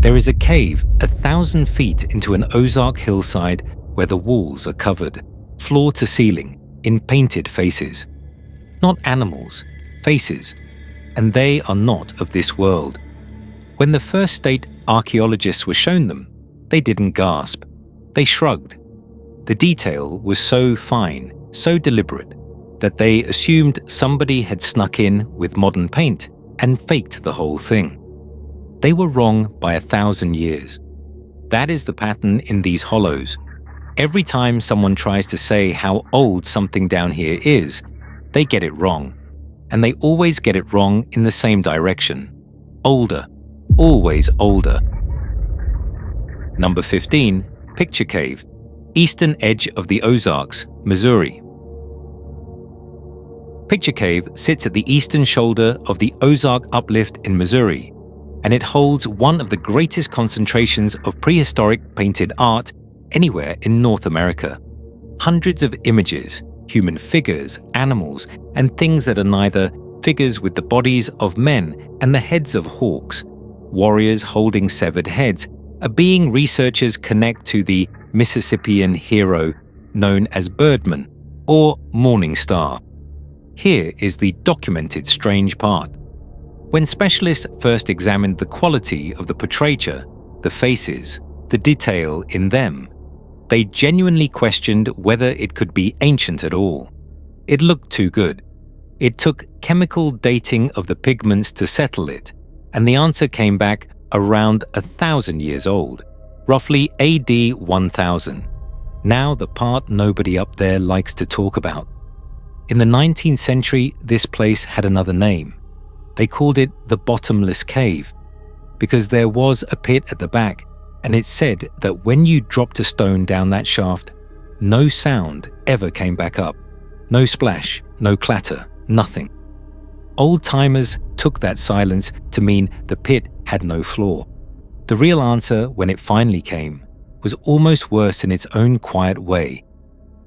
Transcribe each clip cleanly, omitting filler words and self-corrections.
There is a cave 1,000 feet into an Ozark hillside where the walls are covered, floor to ceiling, in painted faces. Not animals, faces, and they are not of this world. When the first state archaeologists were shown them, they didn't gasp. They shrugged. The detail was so fine, so deliberate, that they assumed somebody had snuck in with modern paint and faked the whole thing. They were wrong by 1,000 years. That is the pattern in these hollows. Every time someone tries to say how old something down here is, they get it wrong. And they always get it wrong in the same direction. Older. Always older. Number 15, Picture Cave, eastern edge of the Ozarks, Missouri. Picture Cave sits at the eastern shoulder of the Ozark Uplift in Missouri, and it holds one of the greatest concentrations of prehistoric painted art anywhere in North America. Hundreds of images, human figures, animals, and things that are neither figures with the bodies of men and the heads of hawks, warriors holding severed heads, a being researchers connect to the Mississippian hero known as Birdman or Morning Star. Here is the documented strange part. When specialists first examined the quality of the portraiture, the faces, the detail in them, they genuinely questioned whether it could be ancient at all. It looked too good. It took chemical dating of the pigments to settle it, and the answer came back around 1,000 years old, roughly AD 1000. Now the part nobody up there likes to talk about. In the 19th century, this place had another name. They called it the Bottomless Cave, because there was a pit at the back, and it said that when you dropped a stone down that shaft, no sound ever came back up. No splash, no clatter, nothing. Old-timers took that silence to mean the pit had no floor. The real answer, when it finally came, was almost worse in its own quiet way.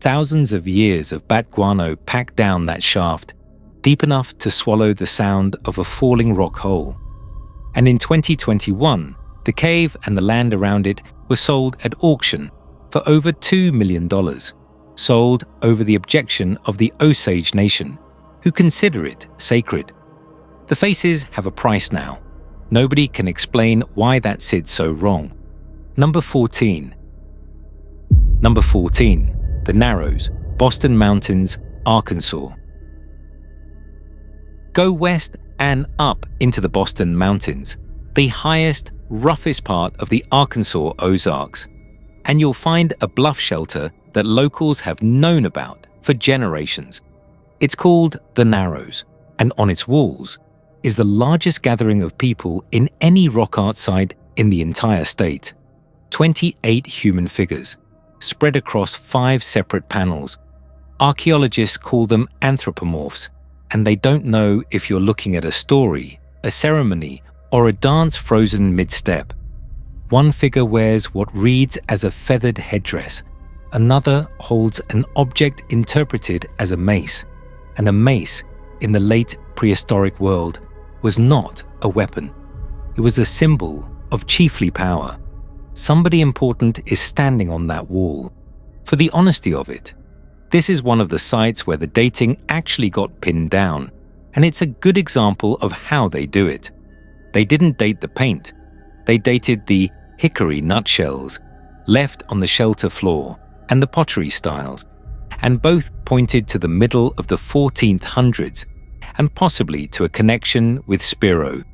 Thousands of years of bat guano packed down that shaft, deep enough to swallow the sound of a falling rock hole. And in 2021, the cave and the land around it were sold at auction for over $2 million, sold over the objection of the Osage Nation, who consider it sacred. The faces have a price now. Nobody can explain why that sits so wrong. Number 14. Number 14. The Narrows, Boston Mountains, Arkansas. Go west and up into the Boston Mountains, the highest, roughest part of the Arkansas Ozarks, and you'll find a bluff shelter that locals have known about for generations. It's called the Narrows, and on its walls is the largest gathering of people in any rock art site in the entire state. 28 human figures, spread across 5 separate panels. Archaeologists call them anthropomorphs, and they don't know if you're looking at a story, a ceremony, or a dance frozen mid-step. One figure wears what reads as a feathered headdress. Another holds an object interpreted as a mace, and a mace, in the late prehistoric world, was not a weapon. It was a symbol of chiefly power. Somebody important is standing on that wall. For the honesty of it, this is one of the sites where the dating actually got pinned down, and it's a good example of how they do it. They didn't date the paint. They dated the hickory nutshells left on the shelter floor and the pottery styles, and both pointed to the middle of the 1400s and possibly to a connection with Spiro,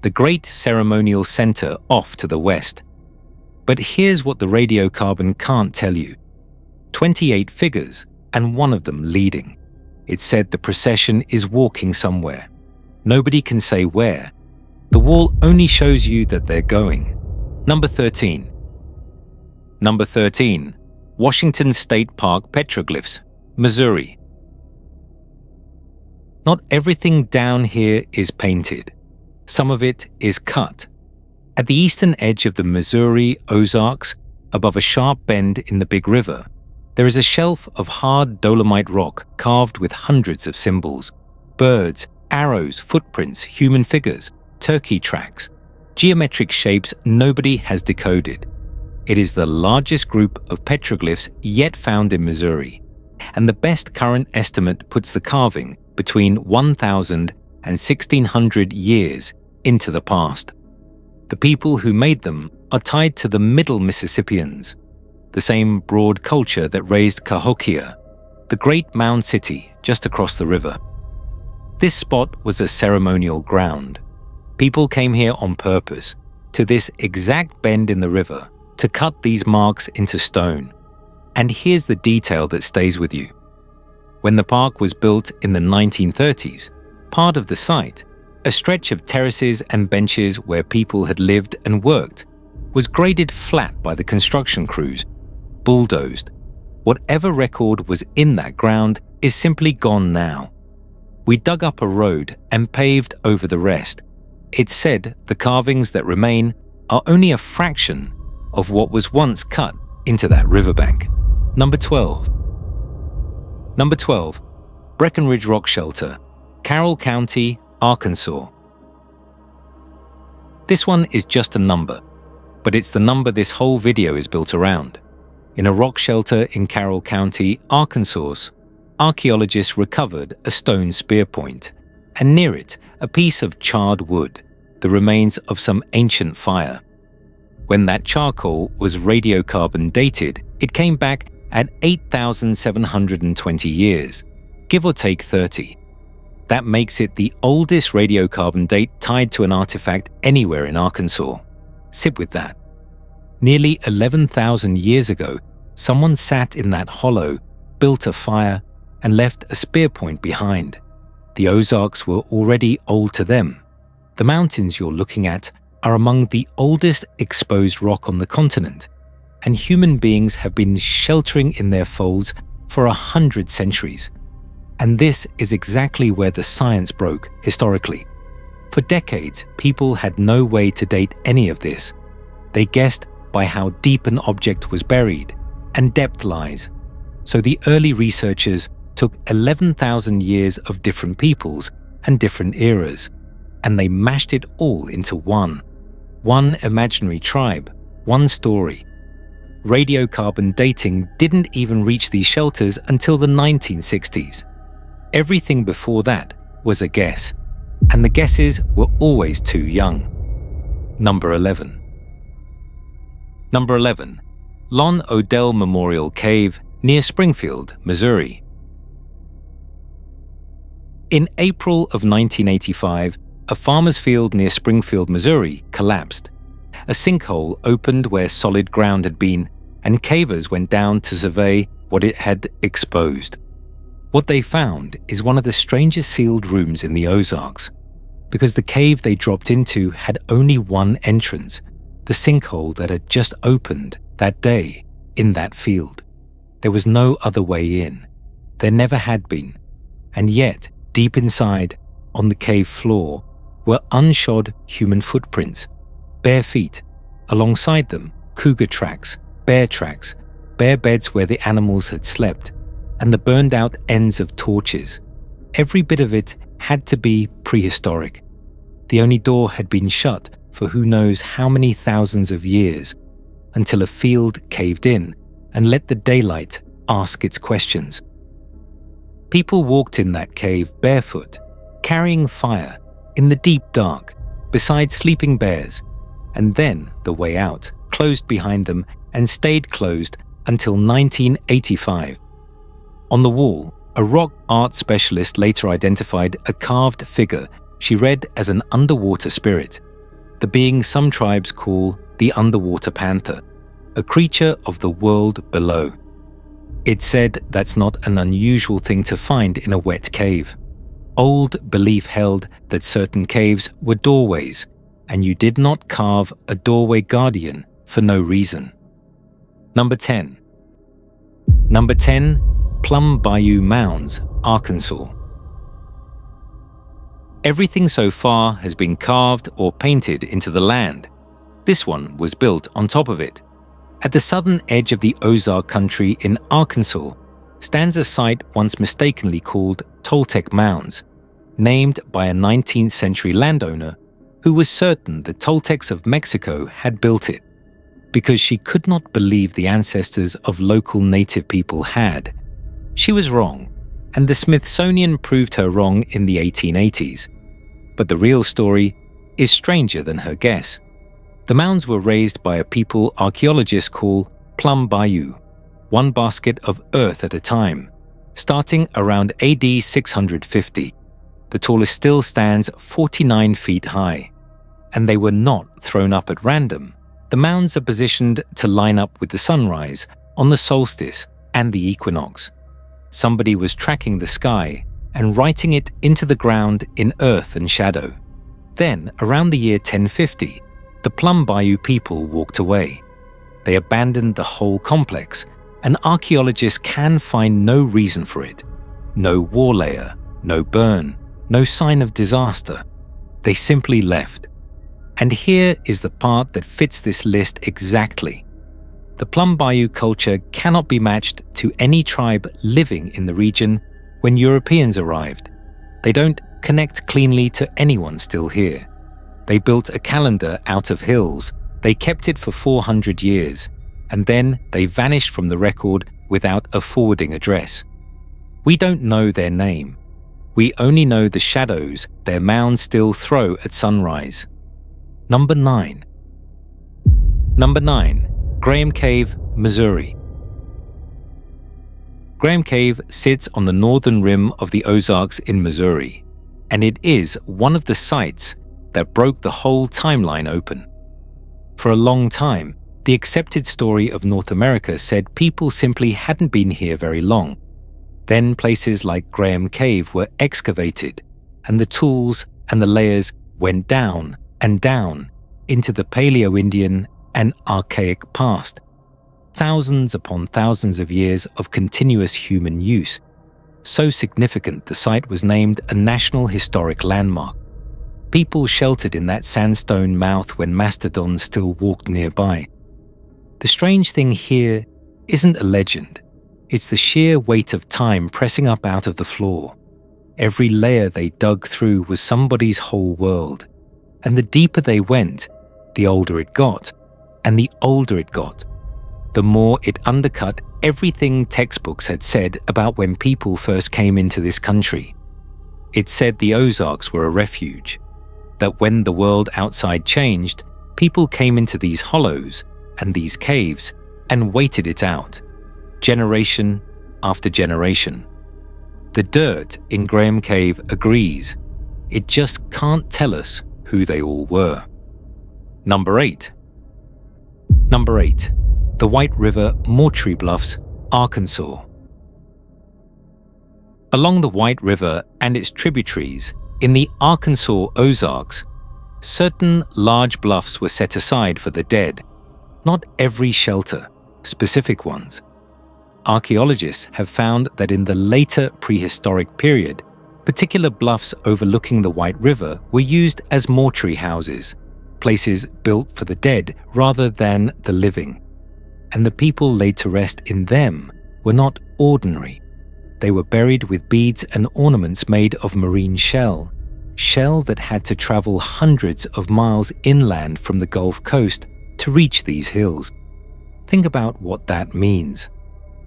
the great ceremonial center off to the west. But here's what the radiocarbon can't tell you. 28 figures, and one of them leading. It said the procession is walking somewhere. Nobody can say where. The wall only shows you that they're going. Number 13. Number 13. Washington State Park Petroglyphs, Missouri. Not everything down here is painted. Some of it is cut. At the eastern edge of the Missouri Ozarks, above a sharp bend in the Big River, there is a shelf of hard dolomite rock carved with hundreds of symbols: birds, arrows, footprints, human figures, turkey tracks. geometric shapes nobody has decoded. It is the largest group of petroglyphs yet found in Missouri, and the best current estimate puts the carving between 1,000 and 1,600 years into the past. The people who made them are tied to the Middle Mississippians, the same broad culture that raised Cahokia, the great mound city just across the river. This spot was a ceremonial ground. People came here on purpose, to this exact bend in the river, to cut these marks into stone. And here's the detail that stays with you. When the park was built in the 1930s, part of the site, a stretch of terraces and benches where people had lived and worked, was graded flat by the construction crews, bulldozed. Whatever record was in that ground is simply gone now. We dug up a road and paved over the rest. It's said the carvings that remain are only a fraction of what was once cut into that riverbank. Number 12. Number 12. Breckenridge Rock Shelter, Carroll County, Arkansas. This one is just a number, but it's the number this whole video is built around. In a rock shelter in Carroll County, Arkansas, archaeologists recovered a stone spear point, and near it, a piece of charred wood, the remains of some ancient fire. When that charcoal was radiocarbon dated, it came back at 8,720 years, give or take 30. That makes it the oldest radiocarbon date tied to an artifact anywhere in Arkansas. Sit with that. Nearly 11,000 years ago, someone sat in that hollow, built a fire, and left a spear point behind. The Ozarks were already old to them. The mountains you're looking at are among the oldest exposed rock on the continent, and human beings have been sheltering in their folds for 100 centuries. And this is exactly where the science broke historically. For decades, people had no way to date any of this. They guessed by how deep an object was buried, and depth lies. So the early researchers took 11,000 years of different peoples and different eras, and they mashed it all into one imaginary tribe, one story. Radiocarbon dating didn't even reach these shelters until the 1960s. Everything before that was a guess, and the guesses were always too young. Number 11. Number 11. Lon Odell Memorial Cave near Springfield, Missouri. In April of 1985, a farmer's field near Springfield, Missouri collapsed. A sinkhole opened where solid ground had been, and cavers went down to survey what it had exposed. What they found is one of the strangest sealed rooms in the Ozarks, because the cave they dropped into had only one entrance, the sinkhole that had just opened that day in that field. There was no other way in. There never had been. And yet, deep inside, on the cave floor, were unshod human footprints, bare feet, alongside them cougar tracks, bear beds where the animals had slept, and the burned out ends of torches. Every bit of it had to be prehistoric. The only door had been shut for who knows how many thousands of years, until a field caved in and let the daylight ask its questions. People walked in that cave barefoot, carrying fire, in the deep dark, beside sleeping bears, and then the way out closed behind them and stayed closed until 1985. On the wall, a rock art specialist later identified a carved figure she read as an underwater spirit, the being some tribes call the underwater panther, a creature of the world below. It said that's not an unusual thing to find in a wet cave. Old belief held that certain caves were doorways, and you did not carve a doorway guardian for no reason. Number 10. Number 10. Plum Bayou Mounds, Arkansas. Everything so far has been carved or painted into the land. This one was built on top of it. At the southern edge of the Ozark country in Arkansas stands a site once mistakenly called Toltec Mounds, named by a 19th century landowner who was certain the Toltecs of Mexico had built it, because she could not believe the ancestors of local native people had. She was wrong, and the Smithsonian proved her wrong in the 1880s. But the real story is stranger than her guess. The mounds were raised by a people archaeologists call Plum Bayou, one basket of earth at a time, starting around AD 650. The tallest still stands 49 feet high, and they were not thrown up at random. The mounds are positioned to line up with the sunrise on the solstice and the equinox. Somebody was tracking the sky and writing it into the ground in earth and shadow. Then, around the year 1050, the Plum Bayou people walked away. They abandoned the whole complex, and archaeologists can find no reason for it. No war layer, no burn, no sign of disaster. They simply left. And here is the part that fits this list exactly. The Plum Bayou culture cannot be matched to any tribe living in the region when Europeans arrived. They don't connect cleanly to anyone still here. They built a calendar out of hills. They kept it for 400 years, and then they vanished from the record without a forwarding address. We don't know their name. We only know the shadows their mounds still throw at sunrise. Number 9. Number 9. Graham Cave, Missouri. Graham Cave sits on the northern rim of the Ozarks in Missouri, and it is one of the sites that broke the whole timeline open. For a long time, the accepted story of North America said people simply hadn't been here very long. Then places like Graham Cave were excavated, and the tools and the layers went down and down into the Paleo-Indian and archaic past. Thousands upon thousands of years of continuous human use. So significant the site was named a National Historic Landmark. People sheltered in that sandstone mouth when mastodons still walked nearby. The strange thing here isn't a legend. It's the sheer weight of time pressing up out of the floor. Every layer they dug through was somebody's whole world. And the deeper they went, the older it got. And the older it got, the more it undercut everything textbooks had said about when people first came into this country. It said the Ozarks were a refuge, that when the world outside changed, people came into these hollows and these caves and waited it out, generation after generation. The dirt in Graham Cave agrees. It just can't tell us who they all were. Number 8. Number 8. The White River, Mortuary Bluffs, Arkansas. Along the White River and its tributaries, in the Arkansas Ozarks, certain large bluffs were set aside for the dead. Not every shelter, specific ones. Archaeologists have found that in the later prehistoric period, particular bluffs overlooking the White River were used as mortuary houses, places built for the dead rather than the living. And the people laid to rest in them were not ordinary. They were buried with beads and ornaments made of marine shell that had to travel hundreds of miles inland from the Gulf Coast to reach these hills. Think about what that means.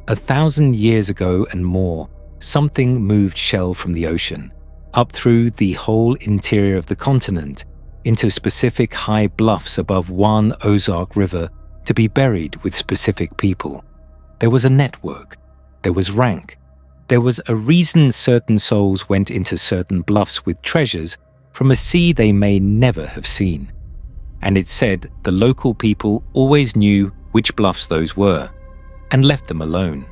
1,000 years ago and more, something moved shell from the ocean, up through the whole interior of the continent, into specific high bluffs above one Ozark River to be buried with specific people. There was a network. There was rank. There was a reason certain souls went into certain bluffs with treasures from a sea they may never have seen. And it said the local people always knew which bluffs those were and left them alone.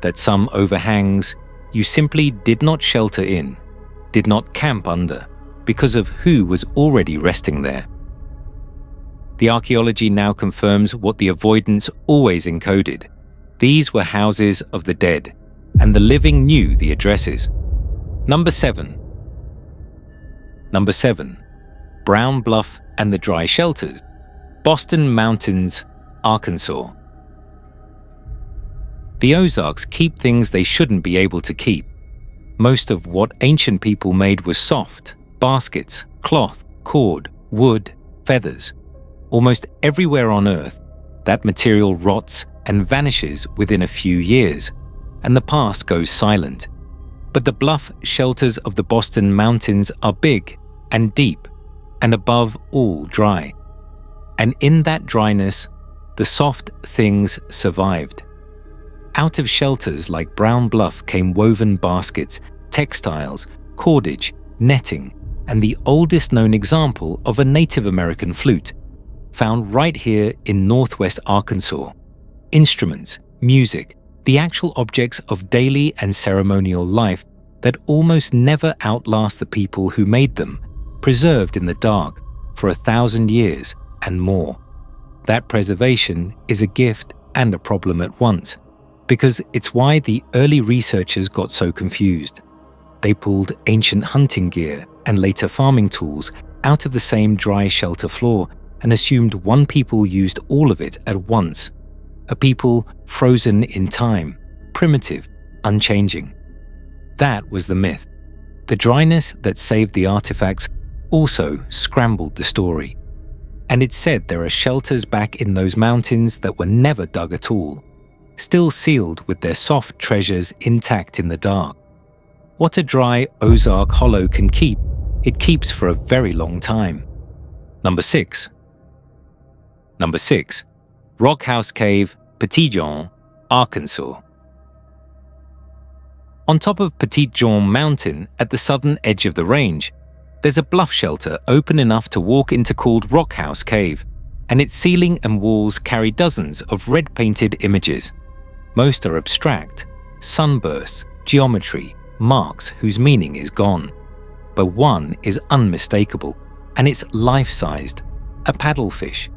That some overhangs you simply did not shelter in, did not camp under, because of who was already resting there. The archaeology now confirms what the avoidance always encoded. These were houses of the dead, and the living knew the addresses. Number 7. Number 7. Brown Bluff and the Dry Shelters, Boston Mountains, Arkansas. The Ozarks keep things they shouldn't be able to keep. Most of what ancient people made was soft, baskets, cloth, cord, wood, feathers. Almost everywhere on Earth, that material rots and vanishes within a few years, and the past goes silent. But the bluff shelters of the Boston Mountains are big and deep, and above all dry. And in that dryness, the soft things survived. Out of shelters like Brown Bluff came woven baskets, textiles, cordage, netting, and the oldest known example of a Native American flute, found right here in northwest Arkansas. Instruments, music, the actual objects of daily and ceremonial life that almost never outlast the people who made them, preserved in the dark for 1,000 years and more. That preservation is a gift and a problem at once, because it's why the early researchers got so confused. They pulled ancient hunting gear and later farming tools out of the same dry shelter floor and assumed one people used all of it at once. A people frozen in time, primitive, unchanging. That was the myth. The dryness that saved the artifacts also scrambled the story. And it said there are shelters back in those mountains that were never dug at all, still sealed with their soft treasures intact in the dark. What a dry Ozark hollow can keep, it keeps for a very long time. Number 6. Number 6. Rock House Cave, Petit Jean, Arkansas. On top of Petit Jean Mountain at the southern edge of the range, there's a bluff shelter open enough to walk into called Rock House Cave, and its ceiling and walls carry dozens of red-painted images. Most are abstract, sunbursts, geometry, marks whose meaning is gone. But one is unmistakable, and it's life-sized, a paddlefish,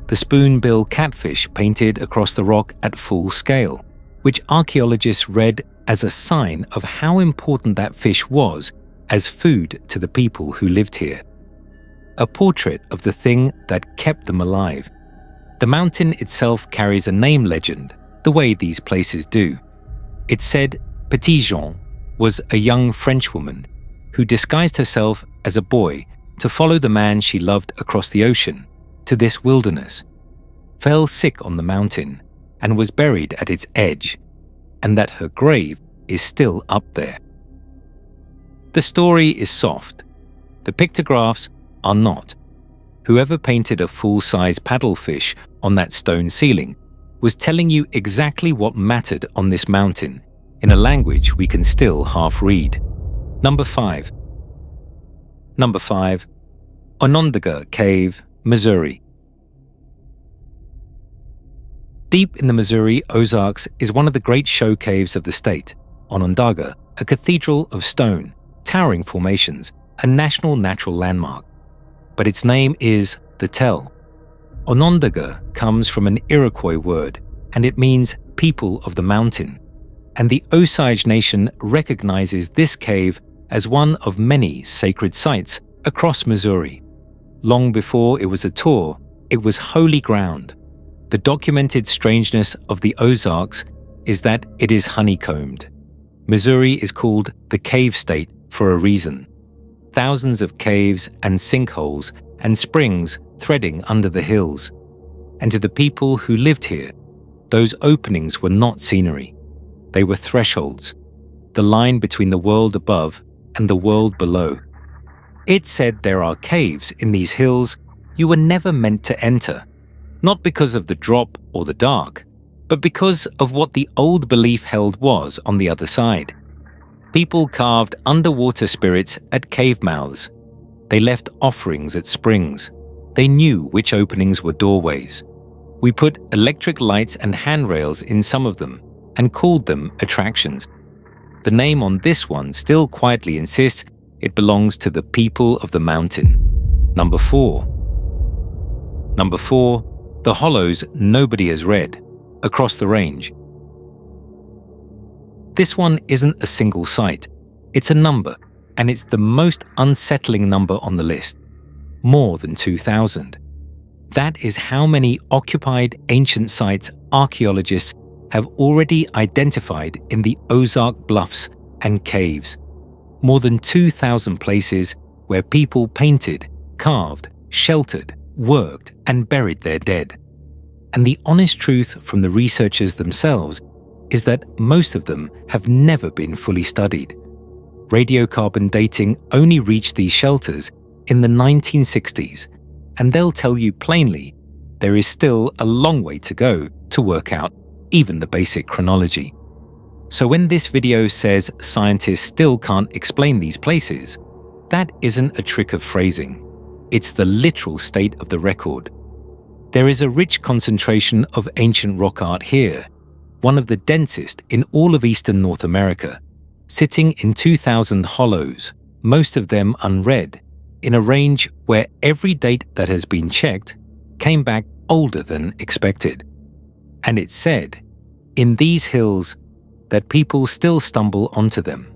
the spoonbill catfish painted across the rock at full scale, which archaeologists read as a sign of how important that fish was as food to the people who lived here. A portrait of the thing that kept them alive. The mountain itself carries a name legend, the way these places do. It said Petit Jean was a young Frenchwoman who disguised herself as a boy to follow the man she loved across the ocean to this wilderness, fell sick on the mountain, and was buried at its edge, and that her grave is still up there. The story is soft. The pictographs are not. Whoever painted a full-size paddlefish on that stone ceiling was telling you exactly what mattered on this mountain in a language we can still half read. Number 5. Number 5. Onondaga Cave, Missouri. Deep in the Missouri Ozarks is one of the great show caves of the state, Onondaga, a cathedral of stone, towering formations, a national natural landmark. But its name is the Tell. Onondaga comes from an Iroquois word, and it means people of the mountain. And the Osage Nation recognizes this cave as one of many sacred sites across Missouri. Long before it was a tour, it was holy ground. The documented strangeness of the Ozarks is that it is honeycombed. Missouri is called the cave state for a reason. Thousands of caves and sinkholes and springs threading under the hills. And to the people who lived here, those openings were not scenery. They were thresholds, the line between the world above and the world below. It said there are caves in these hills you were never meant to enter, not because of the drop or the dark, but because of what the old belief held was on the other side. People carved underwater spirits at cave mouths. They left offerings at springs. They knew which openings were doorways. We put electric lights and handrails in some of them and called them attractions. The name on this one still quietly insists it belongs to the people of the mountain. Number 4. Number 4, the hollows nobody has read, across the range. This one isn't a single site. It's a number, and it's the most unsettling number on the list. More than 2,000. That is how many occupied ancient sites archaeologists have already identified in the Ozark Bluffs and caves. More than 2,000 places where people painted, carved, sheltered, worked, and buried their dead. And the honest truth from the researchers themselves is that most of them have never been fully studied. Radiocarbon dating only reached these shelters in the 1960s, and they'll tell you plainly there is still a long way to go to work out even the basic chronology. So when this video says scientists still can't explain these places, that isn't a trick of phrasing. It's the literal state of the record. There is a rich concentration of ancient rock art here, one of the densest in all of eastern North America, sitting in 2,000 hollows, most of them unread, in a range where every date that has been checked came back older than expected. And it's said, in these hills, that people still stumble onto them.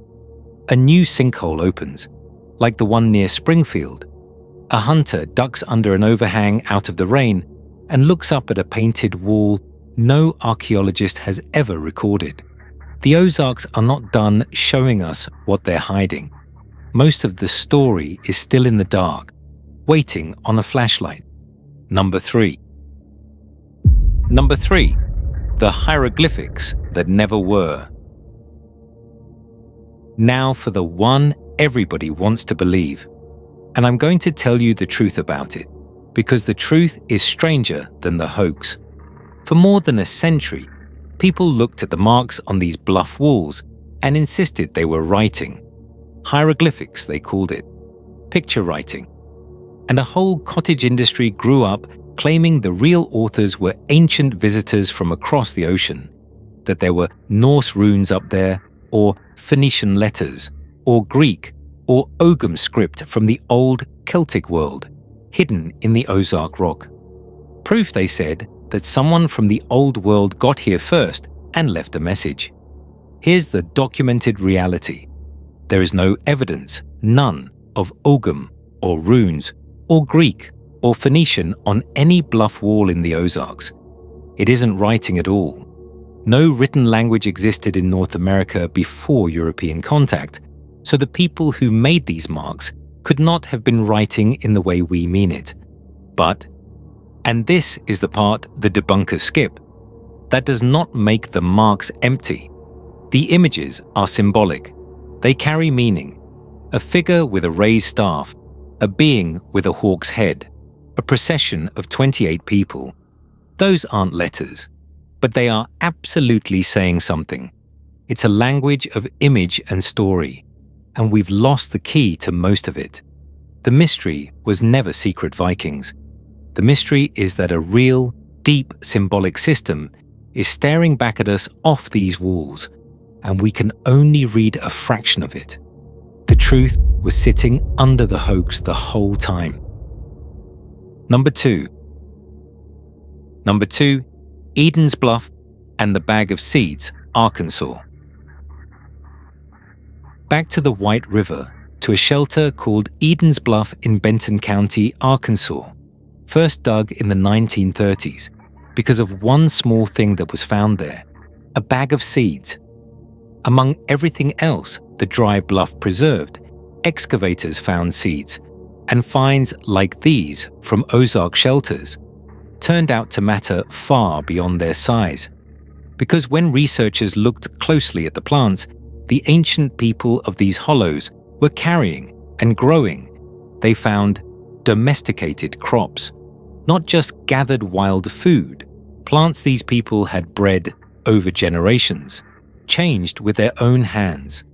A new sinkhole opens, like the one near Springfield. A hunter ducks under an overhang out of the rain and looks up at a painted wall no archaeologist has ever recorded. The Ozarks are not done showing us what they're hiding. Most of the story is still in the dark, waiting on a flashlight. Number 3. Number 3. The hieroglyphics that never were. Now for the one everybody wants to believe. And I'm going to tell you the truth about it, because the truth is stranger than the hoax. For more than a century, people looked at the marks on these bluff walls and insisted they were writing. Hieroglyphics, they called it. Picture writing. And a whole cottage industry grew up claiming the real authors were ancient visitors from across the ocean, that there were Norse runes up there, or Phoenician letters, or Greek, or Ogham script from the old Celtic world, hidden in the Ozark rock. Proof, they said, that someone from the old world got here first and left a message. Here's the documented reality. There is no evidence, none, of Ogham, or runes, or Greek, or Phoenician on any bluff wall in the Ozarks. It isn't writing at all. No written language existed in North America before European contact, so the people who made these marks could not have been writing in the way we mean it. But, and this is the part the debunkers skip, that does not make the marks empty. The images are symbolic. They carry meaning. A figure with a raised staff, a being with a hawk's head, a procession of 28 people. Those aren't letters, but they are absolutely saying something. It's a language of image and story, and we've lost the key to most of it. The mystery was never secret Vikings. The mystery is that a real, deep symbolic system is staring back at us off these walls, and we can only read a fraction of it. The truth was sitting under the hoax the whole time. Number 2. Number 2, Eden's Bluff and the Bag of Seeds, Arkansas. Back to the White River, to a shelter called Eden's Bluff in Benton County, Arkansas, first dug in the 1930s because of one small thing that was found there, a bag of seeds. Among everything else the dry bluff preserved, excavators found seeds, and finds like these from Ozark shelters turned out to matter far beyond their size. Because when researchers looked closely at the plants, the ancient people of these hollows were carrying and growing. They found domesticated crops, not just gathered wild food, plants these people had bred over generations, changed with their own hands.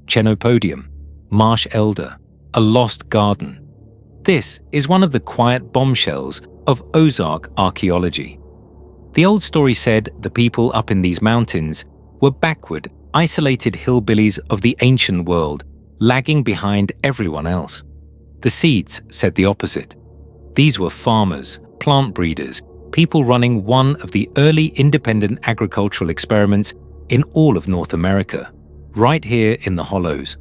Chenopodium, marsh elder, a lost garden. This is one of the quiet bombshells of Ozark archaeology. The old story said the people up in these mountains were backward, isolated hillbillies of the ancient world, lagging behind everyone else. The seeds said the opposite. These were farmers, plant breeders, people running one of the early independent agricultural experiments in all of North America, right here in the hollows.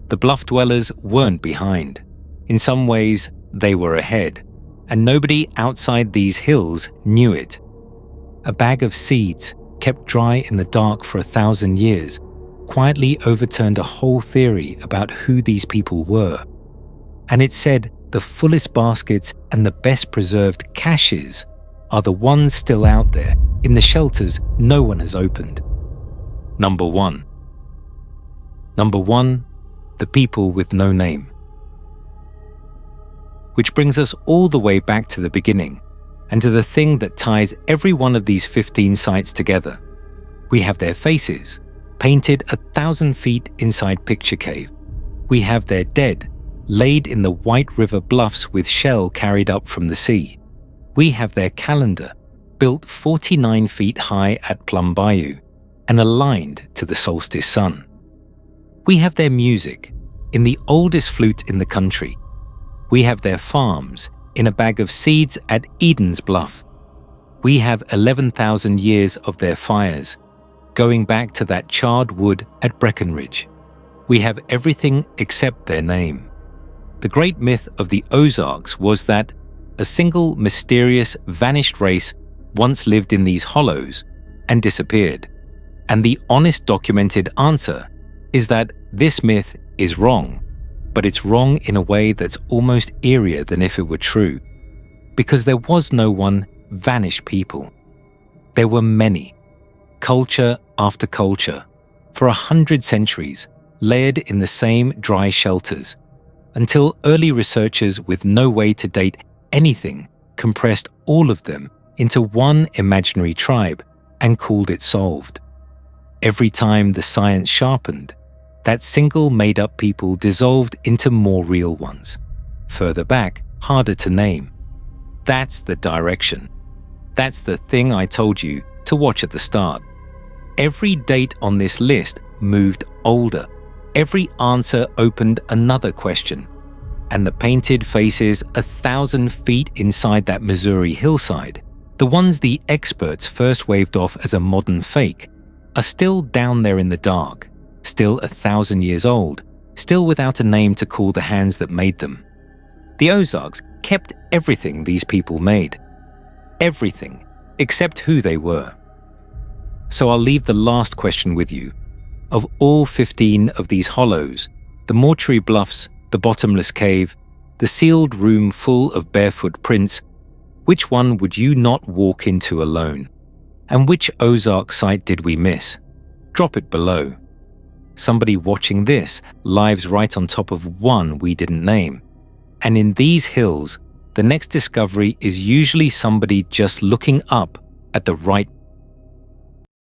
The bluff dwellers weren't behind. In some ways, they were ahead, and nobody outside these hills knew it. A bag of seeds, kept dry in the dark for 1,000 years, quietly overturned a whole theory about who these people were. And it said the fullest baskets and the best preserved caches are the ones still out there in the shelters no one has opened. Number 1. Number 1, the people with no name. Which brings us all the way back to the beginning and to the thing that ties every one of these 15 sites together. We have their faces, painted 1,000 feet inside Picture Cave. We have their dead, laid in the White River Bluffs with shell carried up from the sea. We have their calendar, built 49 feet high at Plum Bayou and aligned to the solstice sun. We have their music, in the oldest flute in the country. We have their farms, in a bag of seeds at Eden's Bluff. We have 11,000 years of their fires, going back to that charred wood at Breckenridge. We have everything except their name. The great myth of the Ozarks was that a single mysterious vanished race once lived in these hollows and disappeared. And the honest documented answer is that this myth is wrong, but it's wrong in a way that's almost eerier than if it were true. Because there was no one vanished people. There were many, culture after culture, for 100 centuries, layered in the same dry shelters, until early researchers with no way to date anything compressed all of them into one imaginary tribe and called it solved. Every time the science sharpened, that single made-up people dissolved into more real ones. Further back, harder to name. That's the direction. That's the thing I told you to watch at the start. Every date on this list moved older. Every answer opened another question. And the painted faces 1,000 feet inside that Missouri hillside, the ones the experts first waved off as a modern fake, are still down there in the dark, still 1,000 years old, still without a name to call the hands that made them. The Ozarks kept everything these people made. Everything, except who they were. So I'll leave the last question with you. Of all 15 of these hollows, the Mortuary Bluffs, the Bottomless Cave, the sealed room full of barefoot prints, which one would you not walk into alone? And which Ozark site did we miss? Drop it below. Somebody watching this lives right on top of one we didn't name. And in these hills, the next discovery is usually somebody just looking up at the right